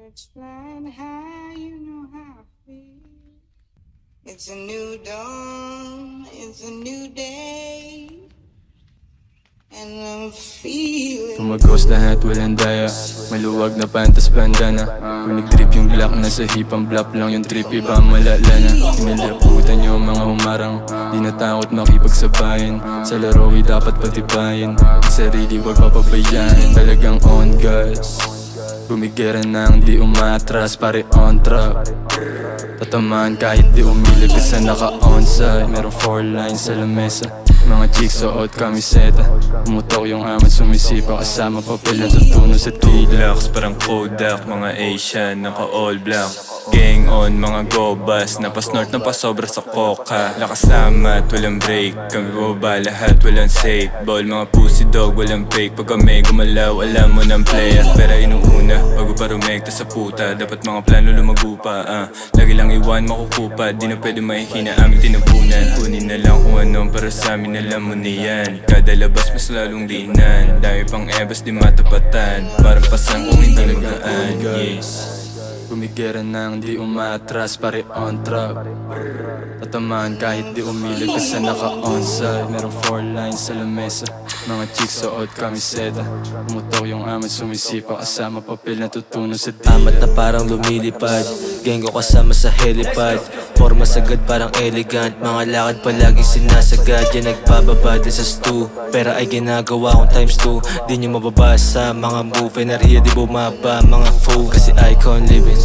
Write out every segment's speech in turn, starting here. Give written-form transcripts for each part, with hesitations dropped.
Birds flying high, you know how I feel. It's a new dawn, it's a new day, and I'm feeling. Tumagos lahat, walang daya. Maluwag na pantas bandana. Kung nag-trip yung glock, nasa hipang blap lang yung trip, iba malala na. Inilaputan yung mga humarang, di natakot makipagsabayan. Sa laro ay dapat patibayin, ang sarili wag papabayaan. Talagang on gas, bumigiran nang di umatras, pare on track. Tatamaan kahit di umilag kasi naka-onside. Merong 4 lines sa lamesa, mga chicks suot kamiseta. Umutok yung amat sumisipa, kasama papel na tutuno sa tila. Parang Kodak, mga Asian, naka all black. Gang on, mga gobas, napasnort na pasobra sa coca. Nakasama at walang break, kami bababa lahat, walang safe. Ball, mga pussy dog, walang fake. Pag kami gumalaw, alam mo ng play. At pera inuuna, bago pa rumekta sa puta. Dapat mga plano lumago pa, lagi lang iwan, makukupa. Di na pwede mahihina, aming tinabunan. Kunin na lang kung anong para sa amin, alam mo niyan. Kada labas mas lalong dinan, dami pang ebas di matapatan. Parang pasan kung hindi magaan, yes. Bumigiran nang di umatras, pare on track. Tatamaan kahit di umilag kasi naka-onside. Merong 4 lines sa lamesa, mga chicks suot kamiseta. Umutok yung amat sumisipa, kasama papel na tutuno sa tila. Amat na parang lumilipad, gang ko kasama sa helipad. Forma sagad parang elegant, mga lakad palaging sinasagad. Yan nagbababa din sa stew, pera ay ginagawa kong times 2. Di nyo mababasa mga move, enerhiya di bumaba mga fool. Kasi icon living,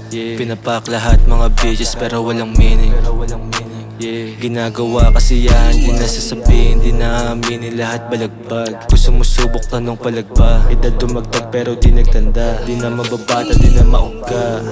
yeah. Pinapak lahat mga bitches pero walang meaning, yeah. Ginagawa kasi yan, di nasasabihin, di naaminin, lahat balagbag. Kung sumusubok tanong palagba, edad dumagdag pero di nagtanda. Di na mababata, di na mauga.